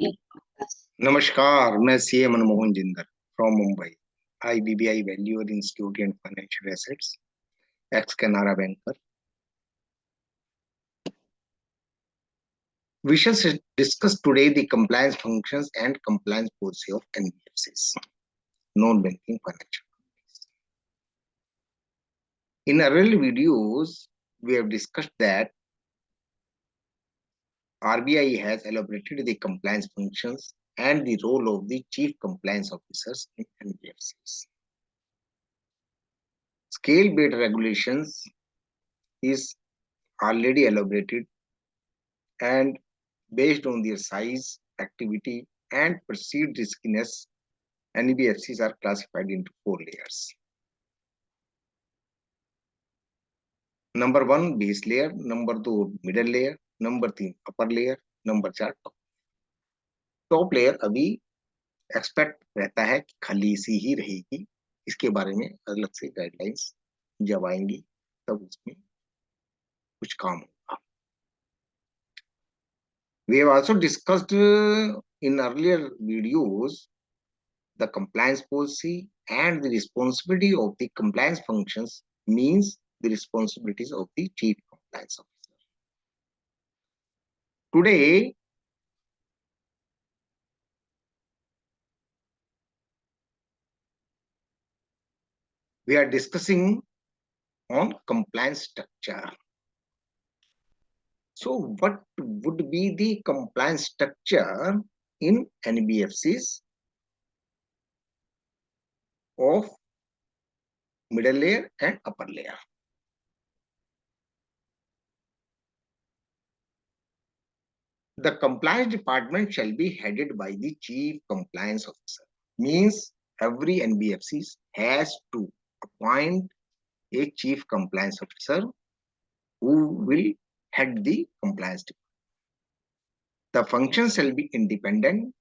नमस्कार, मैं CA Manmohan Jindal from Mumbai, IBBI Valuer Institute and Financial Assets, ex Canara banker. We shall discuss today the compliance functions and compliance policy of NBFCs, non-banking financial companies. In earlier videos, we have discussed that RBI has elaborated the compliance functions and the role of the chief compliance officers in NBFCs. Scale-based regulations is already elaborated, and based on their size, activity, and perceived riskiness, NBFCs are classified into 4 layers. Number 1, base layer. Number 2, middle layer. Number 3, upper layer. Number 4, top. Top layer अभी expect रहता है कि खाली सी ही रहेगी. इसके बारे में अलग से गाइडलाइंस जब आएंगी तब उसमें कुछ काम होगा. We have also discussed in earlier videos the compliance policy and the responsibility of the compliance functions means the responsibilities of the chief compliance officer. Today, we are discussing on compliance structure. So what would be the compliance structure in NBFCs of middle layer and upper layer? The compliance department shall be headed by the chief compliance officer. Means every NBFC has to appoint a chief compliance officer who will head the compliance department. The function shall be independent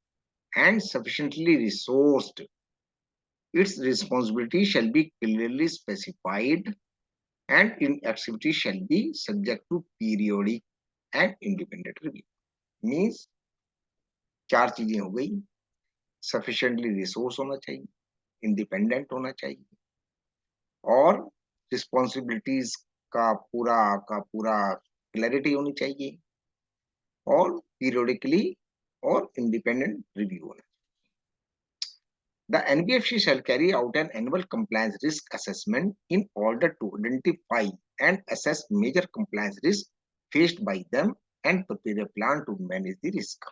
and sufficiently resourced. Its responsibility shall be clearly specified, and its activity shall be subject to periodic and independent review. Means 4 चीजें हो गई. Sufficiently resource होना चाहिए, independent होना चाहिए, और responsibilities का पूरा क्लैरिटी होनी चाहिए, और पीरियडिकली और इंडिपेंडेंट रिव्यू होना चाहिए. The NBFC shall carry out an annual compliance risk assessment in order to identify and assess major compliance risks faced by them and prepare a plan to manage the risk.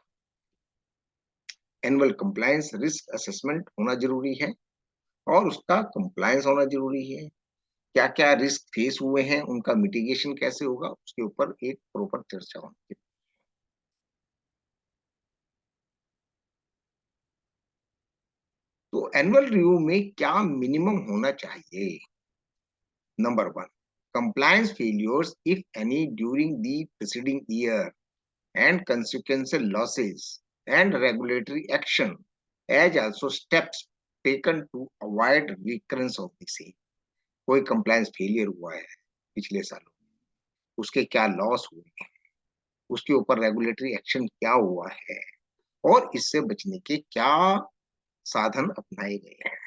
Annual compliance risk assessment होना जरूरी है और उसका compliance होना जरूरी है. क्या क्या रिस्क फेस हुए हैं, उनका मिटिगेशन कैसे होगा, उसके ऊपर एक प्रॉपर चर्चा होनी चाहिए. तो एनुअल रिव्यू में क्या मिनिमम होना चाहिए? Number 1, compliance failures if any during the preceding year and consequential losses and regulatory action as also steps taken to avoid recurrence of the same. कोई कंप्लायंस फेलियर हुआ है पिछले सालों, उसके क्या लॉस हुए हैं, उसके ऊपर रेगुलेटरी एक्शन क्या हुआ है, और इससे बचने के क्या साधन अपनाए गए हैं.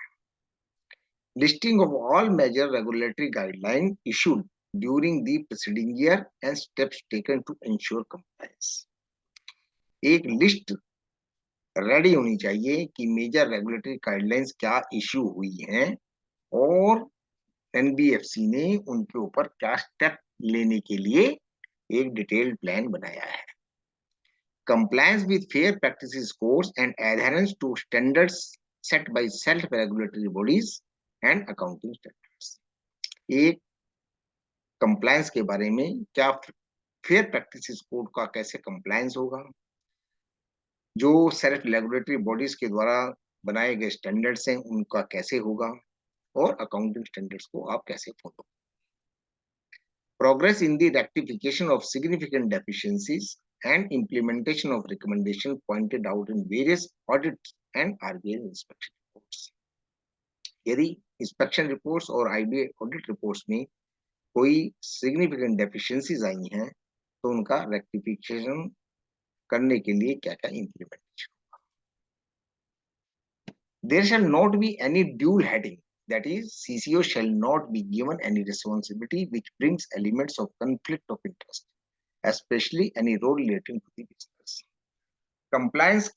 Listing of all major regulatory guideline issued during the preceding year and steps taken to ensure compliance. एक लिस्ट रेडी होनी चाहिए कि मेजर रेगुलेटरी गाइडलाइंस क्या इश्यू हुई हैं और एनबीएफसी ने उनके ऊपर क्या स्टेप लेने के लिए एक डिटेल्ड प्लान बनाया है. Compliance with fair practices course and adherence to standards set by self regulatory bodies and accounting standards. एक कंप्लायंस के बारे में क्या फेयर प्रैक्टिसेस कोड का कैसे कंप्लायंस होगा, जो सेल्फ रेगुलेटरी बॉडीज के द्वारा बनाए गए स्टैंडर्ड्स हैं उनका कैसे होगा, और अकाउंटिंग स्टैंडर्ड्स को आप कैसे follow. Progress in the rectification of significant deficiencies and implementation of recommendation pointed out in various audits and RBI inspection reports. यदि inspection reports और IBI audit reports में कोई significant deficiencies आई हैं तो उनका rectification करने के लिए क्या क्या implementation. There shall not be any dual heading. That is, CCO shall not be given any responsibility which brings elements of conflict of interest, especially any role relating to the business. Compliance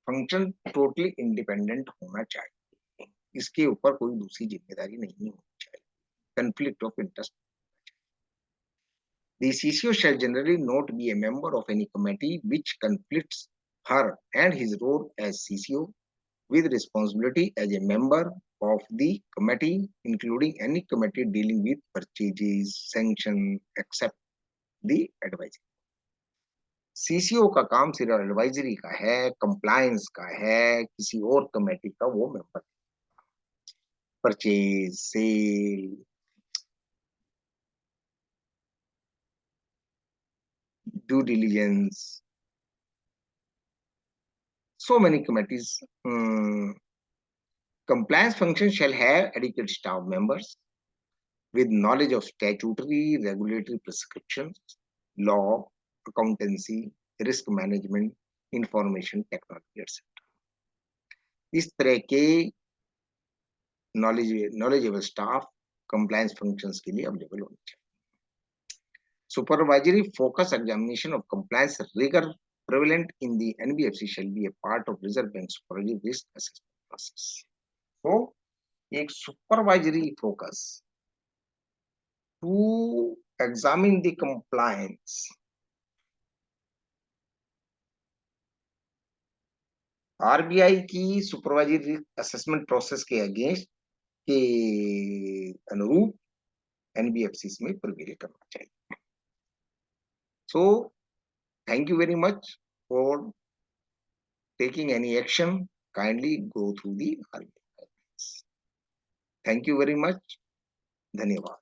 function totally independent होना चाहिए, इसके ऊपर कोई दूसरी जिम्मेदारी नहीं होनी चाहिए. Conflict of interest. The CCO shall generally not be a member of any committee which conflicts her and his role as CCO with responsibility as a member of the committee, including any committee dealing with purchases, sanction, except the advisory. CCO का काम सिर्फ advisory का है, compliance का है, किसी और committee का वो member. Purchase, sale, due diligence, so many committees. Compliance function shall have adequate staff members with knowledge of statutory, regulatory prescriptions, law, accountancy, risk management, information technology, etc. इस तरह के knowledgeable staff compliance functions के लिए available होने चाहिए. Supervisory focus examination of compliance rigor prevalent in the NBFC shall be a part of Reserve Bank supervisory risk assessment process. So, एक supervisory focus to examine the compliance RBI की supervisory assessment process के against के अनुरूप NBFCs में prevail करना चाहिए. So thank you very much for taking any action. Kindly go through the RBI. Thank you very much. धन्यवाद.